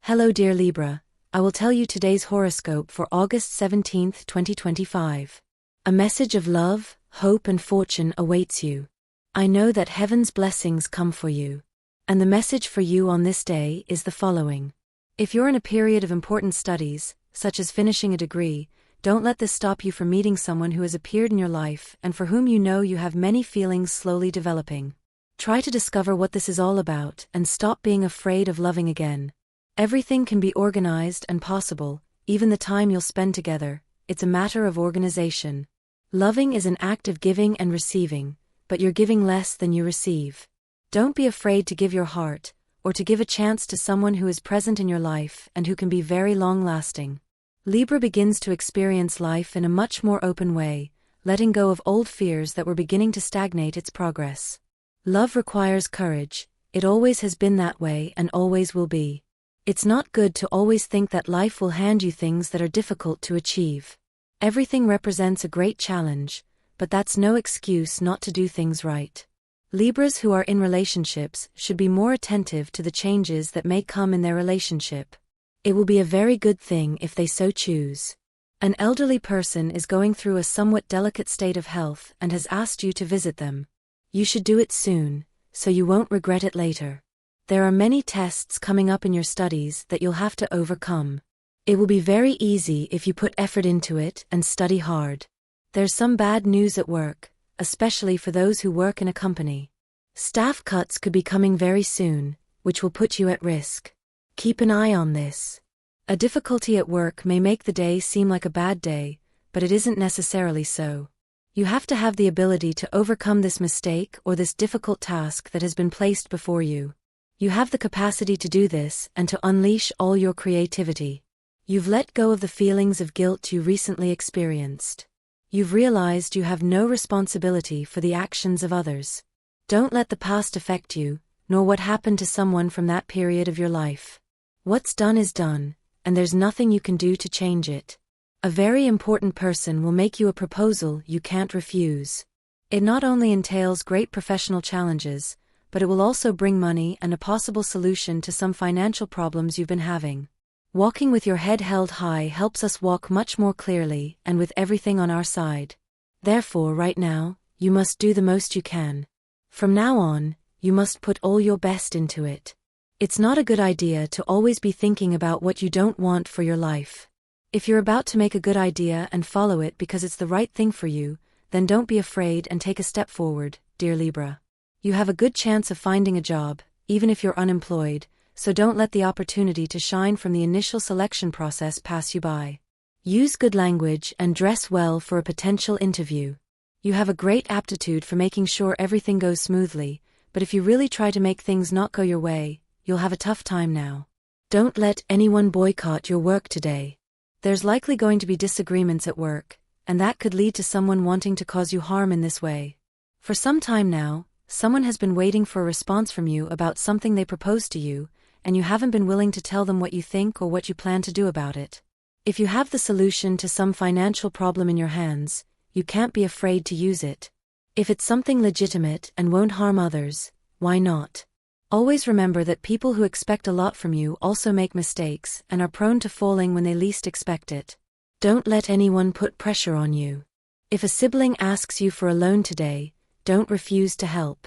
Hello dear Libra, I will tell you today's horoscope for August 17th, 2025. A message of love, hope and fortune awaits you. I know that heaven's blessings come for you. And the message for you on this day is the following. If you're in a period of important studies, such as finishing a degree, don't let this stop you from meeting someone who has appeared in your life and for whom you know you have many feelings slowly developing. Try to discover what this is all about and stop being afraid of loving again. Everything can be organized and possible, even the time you'll spend together. It's a matter of organization. Loving is an act of giving and receiving, but you're giving less than you receive. Don't be afraid to give your heart, or to give a chance to someone who is present in your life and who can be very long-lasting. Libra begins to experience life in a much more open way, letting go of old fears that were beginning to stagnate its progress. Love requires courage. It always has been that way and always will be. It's not good to always think that life will hand you things that are difficult to achieve. Everything represents a great challenge, but that's no excuse not to do things right. Libras who are in relationships should be more attentive to the changes that may come in their relationship. It will be a very good thing if they so choose. An elderly person is going through a somewhat delicate state of health and has asked you to visit them. You should do it soon, so you won't regret it later. There are many tests coming up in your studies that you'll have to overcome. It will be very easy if you put effort into it and study hard. There's some bad news at work, especially for those who work in a company. Staff cuts could be coming very soon, which will put you at risk. Keep an eye on this. A difficulty at work may make the day seem like a bad day, but it isn't necessarily so. You have to have the ability to overcome this mistake or this difficult task that has been placed before you. You have the capacity to do this and to unleash all your creativity. You've let go of the feelings of guilt you recently experienced. You've realized you have no responsibility for the actions of others. Don't let the past affect you, nor what happened to someone from that period of your life. What's done is done, and there's nothing you can do to change it. A very important person will make you a proposal you can't refuse. It not only entails great professional challenges, but it will also bring money and a possible solution to some financial problems you've been having. Walking with your head held high helps us walk much more clearly and with everything on our side. Therefore, right now, you must do the most you can. From now on, you must put all your best into it. It's not a good idea to always be thinking about what you don't want for your life. If you're about to make a good idea and follow it because it's the right thing for you, then don't be afraid and take a step forward, dear Libra. You have a good chance of finding a job, even if you're unemployed, so don't let the opportunity to shine from the initial selection process pass you by. Use good language and dress well for a potential interview. You have a great aptitude for making sure everything goes smoothly, but if you really try to make things not go your way, you'll have a tough time now. Don't let anyone boycott your work today. There's likely going to be disagreements at work, and that could lead to someone wanting to cause you harm in this way. For some time now, someone has been waiting for a response from you about something they proposed to you, and you haven't been willing to tell them what you think or what you plan to do about it. If you have the solution to some financial problem in your hands, you can't be afraid to use it. If it's something legitimate and won't harm others, why not? Always remember that people who expect a lot from you also make mistakes and are prone to falling when they least expect it. Don't let anyone put pressure on you. If a sibling asks you for a loan today, don't refuse to help.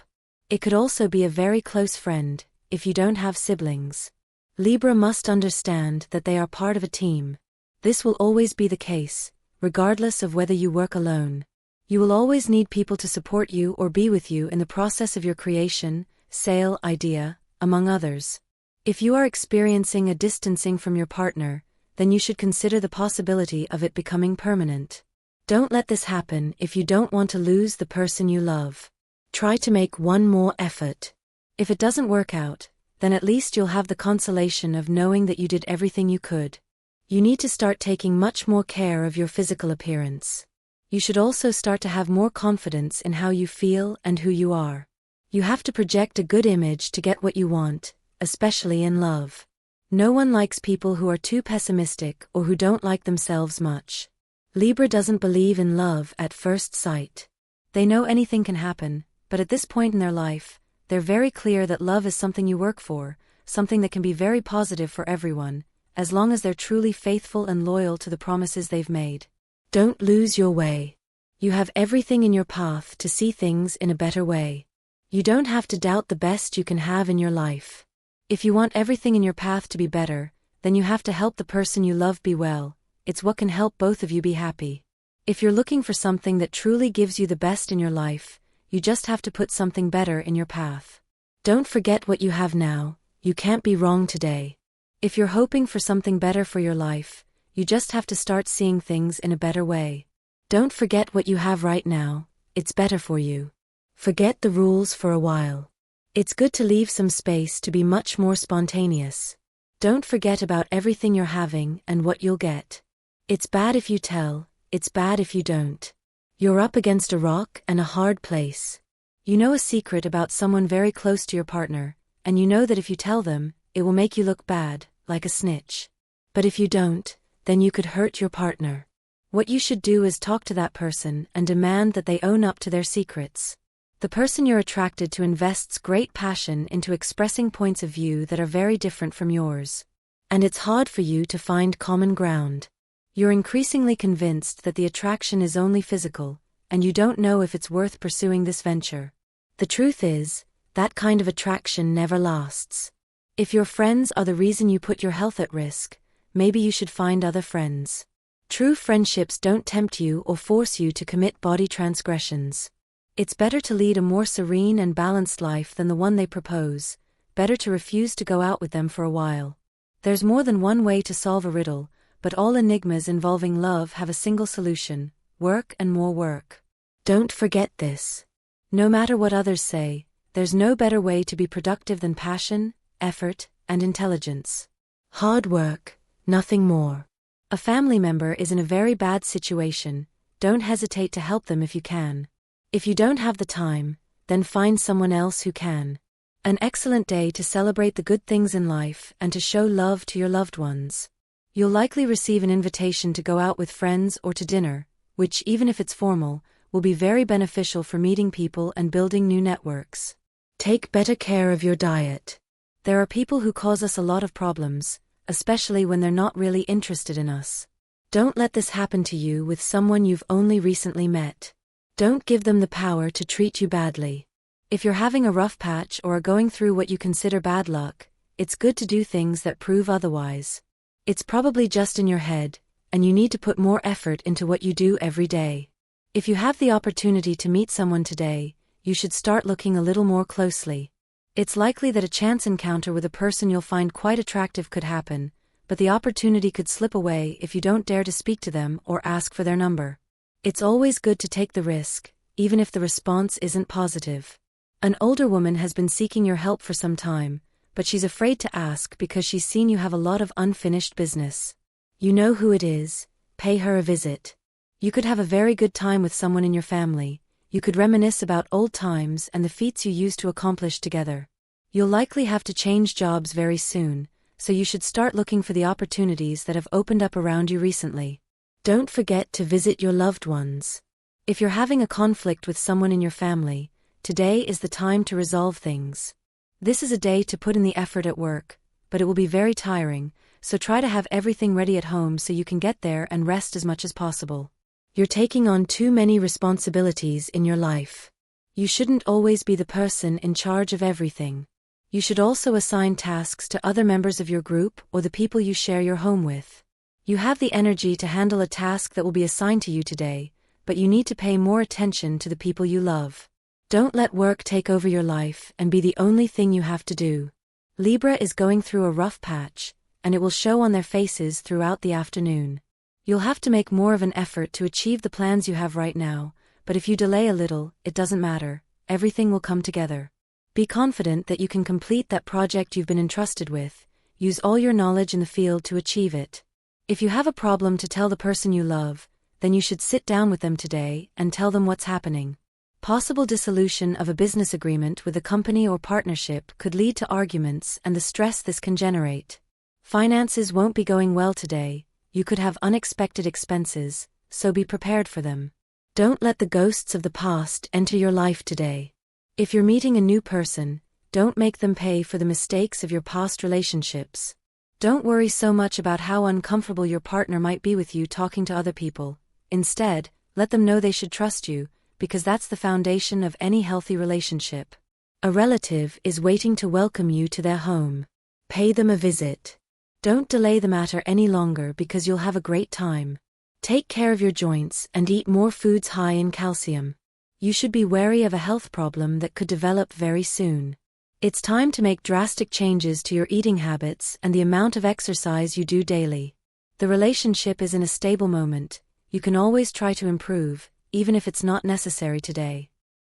It could also be a very close friend, if you don't have siblings. Libra must understand that they are part of a team. This will always be the case, regardless of whether you work alone. You will always need people to support you or be with you in the process of your creation, sale, idea, among others. If you are experiencing a distancing from your partner, then you should consider the possibility of it becoming permanent. Don't let this happen if you don't want to lose the person you love. Try to make one more effort. If it doesn't work out, then at least you'll have the consolation of knowing that you did everything you could. You need to start taking much more care of your physical appearance. You should also start to have more confidence in how you feel and who you are. You have to project a good image to get what you want, especially in love. No one likes people who are too pessimistic or who don't like themselves much. Libra doesn't believe in love at first sight. They know anything can happen, but at this point in their life, they're very clear that love is something you work for, something that can be very positive for everyone, as long as they're truly faithful and loyal to the promises they've made. Don't lose your way. You have everything in your path to see things in a better way. You don't have to doubt the best you can have in your life. If you want everything in your path to be better, then you have to help the person you love be well. It's what can help both of you be happy. If you're looking for something that truly gives you the best in your life, you just have to put something better in your path. Don't forget what you have now. You can't be wrong today. If you're hoping for something better for your life, you just have to start seeing things in a better way. Don't forget what you have right now. It's better for you. Forget the rules for a while. It's good to leave some space to be much more spontaneous. Don't forget about everything you're having and what you'll get. It's bad if you tell, it's bad if you don't. You're up against a rock and a hard place. You know a secret about someone very close to your partner, and you know that if you tell them, it will make you look bad, like a snitch. But if you don't, then you could hurt your partner. What you should do is talk to that person and demand that they own up to their secrets. The person you're attracted to invests great passion into expressing points of view that are very different from yours. And it's hard for you to find common ground. You're increasingly convinced that the attraction is only physical, and you don't know if it's worth pursuing this venture. The truth is, that kind of attraction never lasts. If your friends are the reason you put your health at risk, maybe you should find other friends. True friendships don't tempt you or force you to commit body transgressions. It's better to lead a more serene and balanced life than the one they propose, better to refuse to go out with them for a while. There's more than one way to solve a riddle, but all enigmas involving love have a single solution: work and more work. Don't forget this. No matter what others say, there's no better way to be productive than passion, effort, and intelligence. Hard work, nothing more. A family member is in a very bad situation, don't hesitate to help them if you can. If you don't have the time, then find someone else who can. An excellent day to celebrate the good things in life and to show love to your loved ones. You'll likely receive an invitation to go out with friends or to dinner, which, even if it's formal, will be very beneficial for meeting people and building new networks. Take better care of your diet. There are people who cause us a lot of problems, especially when they're not really interested in us. Don't let this happen to you with someone you've only recently met. Don't give them the power to treat you badly. If you're having a rough patch or are going through what you consider bad luck, it's good to do things that prove otherwise. It's probably just in your head, and you need to put more effort into what you do every day. If you have the opportunity to meet someone today, you should start looking a little more closely. It's likely that a chance encounter with a person you'll find quite attractive could happen, but the opportunity could slip away if you don't dare to speak to them or ask for their number. It's always good to take the risk, even if the response isn't positive. An older woman has been seeking your help for some time, but she's afraid to ask because she's seen you have a lot of unfinished business. You know who it is, pay her a visit. You could have a very good time with someone in your family. You could reminisce about old times and the feats you used to accomplish together. You'll likely have to change jobs very soon, so you should start looking for the opportunities that have opened up around you recently. Don't forget to visit your loved ones. If you're having a conflict with someone in your family, today is the time to resolve things. This is a day to put in the effort at work, but it will be very tiring, so try to have everything ready at home so you can get there and rest as much as possible. You're taking on too many responsibilities in your life. You shouldn't always be the person in charge of everything. You should also assign tasks to other members of your group or the people you share your home with. You have the energy to handle a task that will be assigned to you today, but you need to pay more attention to the people you love. Don't let work take over your life and be the only thing you have to do. Libra is going through a rough patch, and it will show on their faces throughout the afternoon. You'll have to make more of an effort to achieve the plans you have right now, but if you delay a little, it doesn't matter, everything will come together. Be confident that you can complete that project you've been entrusted with. Use all your knowledge in the field to achieve it. If you have a problem to tell the person you love, then you should sit down with them today and tell them what's happening. Possible dissolution of a business agreement with a company or partnership could lead to arguments and the stress this can generate. Finances won't be going well today. You could have unexpected expenses, so be prepared for them. Don't let the ghosts of the past enter your life today. If you're meeting a new person, Don't make them pay for the mistakes of your past relationships. Don't worry so much about how uncomfortable your partner might be with you talking to other people. Instead, let them know they should trust you, because that's the foundation of any healthy relationship. A relative is waiting to welcome you to their home. Pay them a visit. Don't delay the matter any longer because you'll have a great time. Take care of your joints and eat more foods high in calcium. You should be wary of a health problem that could develop very soon. It's time to make drastic changes to your eating habits and the amount of exercise you do daily. The relationship is in a stable moment. You can always try to improve, even if it's not necessary today.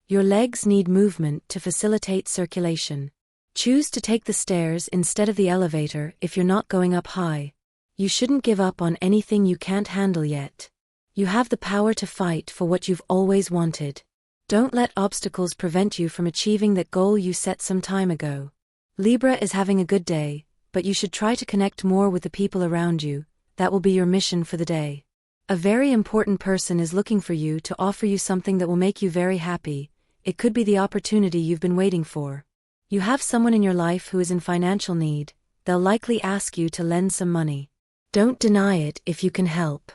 Your legs need movement to facilitate circulation. Choose to take the stairs instead of the elevator if you're not going up high. You shouldn't give up on anything you can't handle yet. You have the power to fight for what you've always wanted. Don't let obstacles prevent you from achieving that goal you set some time ago. Libra is having a good day, but you should try to connect more with the people around you. That will be your mission for the day. A very important person is looking for you to offer you something that will make you very happy. It could be the opportunity you've been waiting for. You have someone in your life who is in financial need. They'll likely ask you to lend some money. Don't deny it if you can help.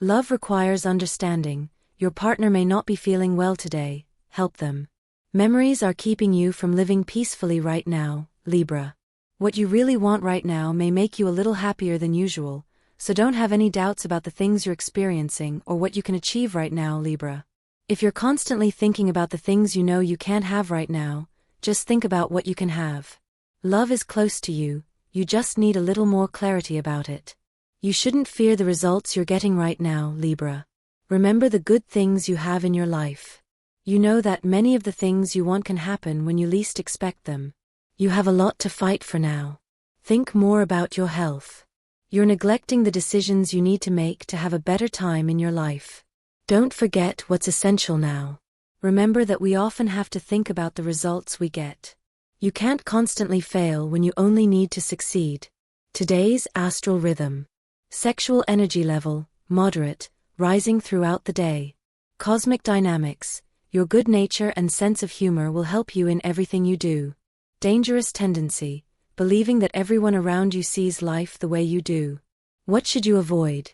Love requires understanding. Your partner may not be feeling well today. Help them. Memories are keeping you from living peacefully right now, Libra. What you really want right now may make you a little happier than usual, so don't have any doubts about the things you're experiencing or what you can achieve right now, Libra. If you're constantly thinking about the things you know you can't have right now, just think about what you can have. Love is close to you, you just need a little more clarity about it. You shouldn't fear the results you're getting right now, Libra. Remember the good things you have in your life. You know that many of the things you want can happen when you least expect them. You have a lot to fight for now. Think more about your health. You're neglecting the decisions you need to make to have a better time in your life. Don't forget what's essential now. Remember that we often have to think about the results we get. You can't constantly fail when you only need to succeed. Today's astral rhythm. Sexual energy level, moderate, rising throughout the day. Cosmic dynamics. Your good nature and sense of humor will help you in everything you do. Dangerous tendency. Believing that everyone around you sees life the way you do. What should you avoid?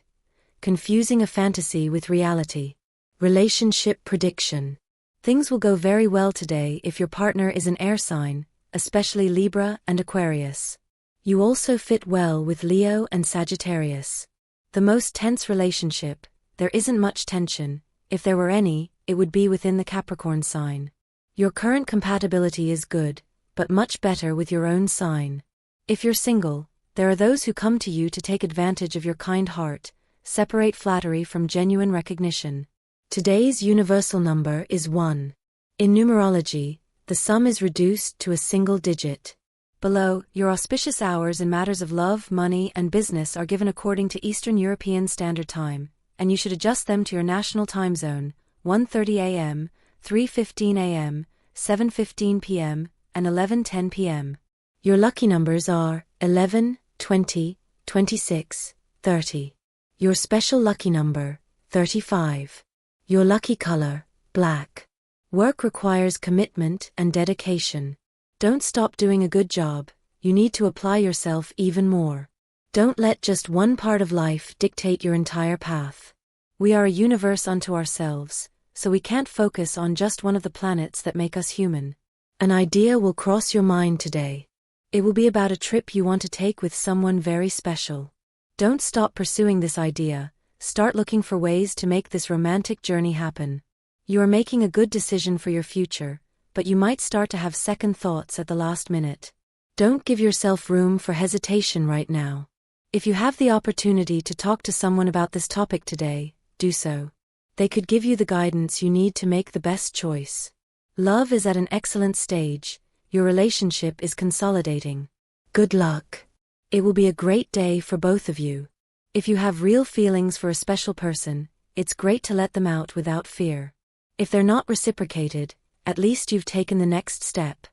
Confusing a fantasy with reality. Relationship prediction. Things will go very well today if your partner is an air sign, especially Libra and Aquarius. You also fit well with Leo and Sagittarius. The most tense relationship, there isn't much tension. If there were any, it would be within the Capricorn sign. Your current compatibility is good, but much better with your own sign. If you're single, there are those who come to you to take advantage of your kind heart. Separate flattery from genuine recognition. Today's universal number is 1. In numerology, the sum is reduced to a single digit. Below, your auspicious hours in matters of love, money, and business are given according to Eastern European Standard Time, and you should adjust them to your national time zone: 1:30 a.m., 3:15 a.m., 7:15 p.m., and 11:10 p.m. Your lucky numbers are 11, 20, 26, 30. Your special lucky number, 35. Your lucky color, black. Work requires commitment and dedication. Don't stop doing a good job, you need to apply yourself even more. Don't let just one part of life dictate your entire path. We are a universe unto ourselves, so we can't focus on just one of the planets that make us human. An idea will cross your mind today. It will be about a trip you want to take with someone very special. Don't stop pursuing this idea, start looking for ways to make this romantic journey happen. You are making a good decision for your future, but you might start to have second thoughts at the last minute. Don't give yourself room for hesitation right now. If you have the opportunity to talk to someone about this topic today, do so. They could give you the guidance you need to make the best choice. Love is at an excellent stage, your relationship is consolidating. Good luck. It will be a great day for both of you. If you have real feelings for a special person, it's great to let them out without fear. If they're not reciprocated, at least you've taken the next step.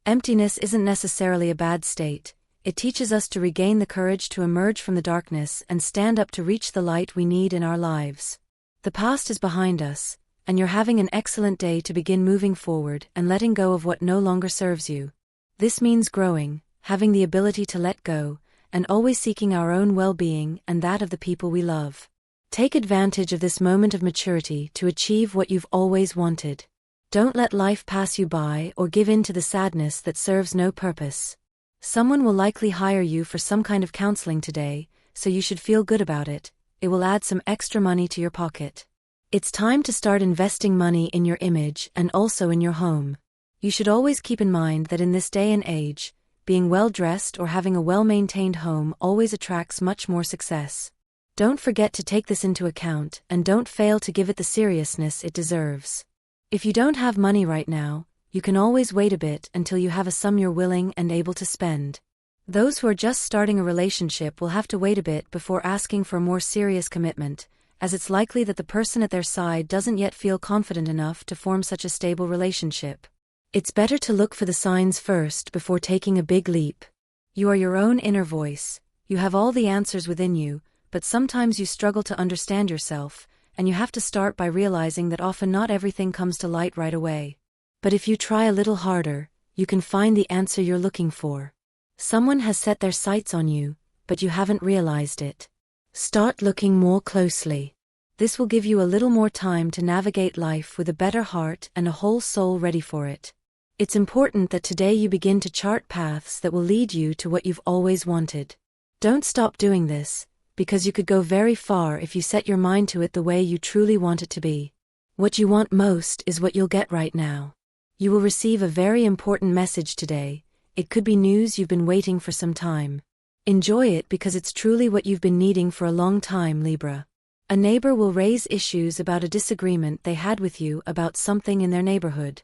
Emptiness isn't necessarily a bad state. It teaches us to regain the courage to emerge from the darkness and stand up to reach the light we need in our lives. The past is behind us, and you're having an excellent day to begin moving forward and letting go of what no longer serves you. This means growing, having the ability to let go, and always seeking our own well-being and that of the people we love. Take advantage of this moment of maturity to achieve what you've always wanted. Don't let life pass you by or give in to the sadness that serves no purpose. Someone will likely hire you for some kind of counseling today, so you should feel good about it. It will add some extra money to your pocket. It's time to start investing money in your image and also in your home. You should always keep in mind that in this day and age, being well-dressed or having a well-maintained home always attracts much more success. Don't forget to take this into account and don't fail to give it the seriousness it deserves. If you don't have money right now, you can always wait a bit until you have a sum you're willing and able to spend. Those who are just starting a relationship will have to wait a bit before asking for a more serious commitment, as it's likely that the person at their side doesn't yet feel confident enough to form such a stable relationship. It's better to look for the signs first before taking a big leap. You are your own inner voice, you have all the answers within you, but sometimes you struggle to understand yourself, and you have to start by realizing that often not everything comes to light right away. But if you try a little harder, you can find the answer you're looking for. Someone has set their sights on you, but you haven't realized it. Start looking more closely. This will give you a little more time to navigate life with a better heart and a whole soul ready for it. It's important that today you begin to chart paths that will lead you to what you've always wanted. Don't stop doing this, because you could go very far if you set your mind to it the way you truly want it to be. What you want most is what you'll get right now. You will receive a very important message today. It could be news you've been waiting for some time. Enjoy it because it's truly what you've been needing for a long time, Libra. A neighbor will raise issues about a disagreement they had with you about something in their neighborhood.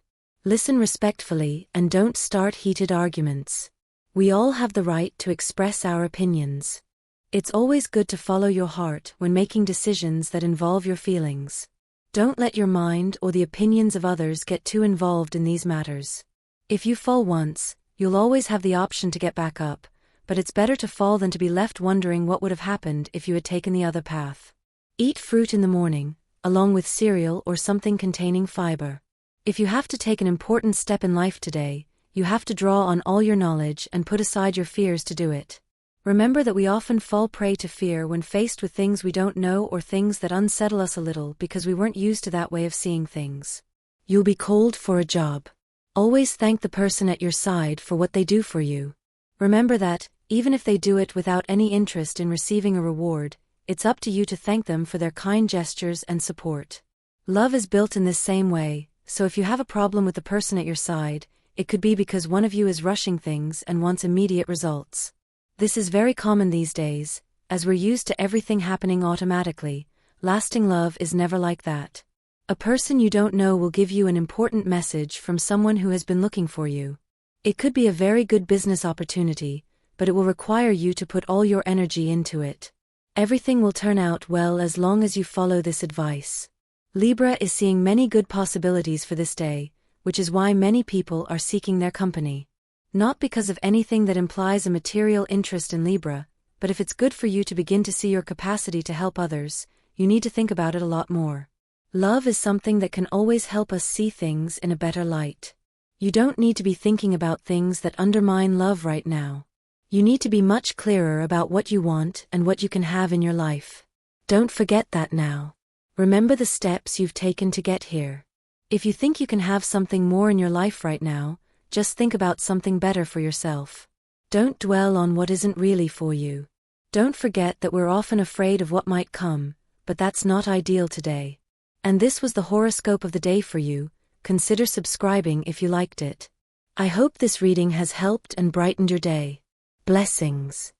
Listen respectfully and don't start heated arguments. We all have the right to express our opinions. It's always good to follow your heart when making decisions that involve your feelings. Don't let your mind or the opinions of others get too involved in these matters. If you fall once, you'll always have the option to get back up, but it's better to fall than to be left wondering what would have happened if you had taken the other path. Eat fruit in the morning, along with cereal or something containing fiber. If you have to take an important step in life today, you have to draw on all your knowledge and put aside your fears to do it. Remember that we often fall prey to fear when faced with things we don't know or things that unsettle us a little because we weren't used to that way of seeing things. You'll be called for a job. Always thank the person at your side for what they do for you. Remember that, even if they do it without any interest in receiving a reward, it's up to you to thank them for their kind gestures and support. Love is built in this same way, so if you have a problem with the person at your side, it could be because one of you is rushing things and wants immediate results. This is very common these days, as we're used to everything happening automatically. Lasting love is never like that. A person you don't know will give you an important message from someone who has been looking for you. It could be a very good business opportunity, but it will require you to put all your energy into it. Everything will turn out well as long as you follow this advice. Libra is seeing many good possibilities for this day, which is why many people are seeking their company. Not because of anything that implies a material interest in Libra, but if it's good for you to begin to see your capacity to help others, you need to think about it a lot more. Love is something that can always help us see things in a better light. You don't need to be thinking about things that undermine love right now. You need to be much clearer about what you want and what you can have in your life. Don't forget that now. Remember the steps you've taken to get here. If you think you can have something more in your life right now, just think about something better for yourself. Don't dwell on what isn't really for you. Don't forget that we're often afraid of what might come, but that's not ideal today. And this was the horoscope of the day for you. Consider subscribing if you liked it. I hope this reading has helped and brightened your day. Blessings.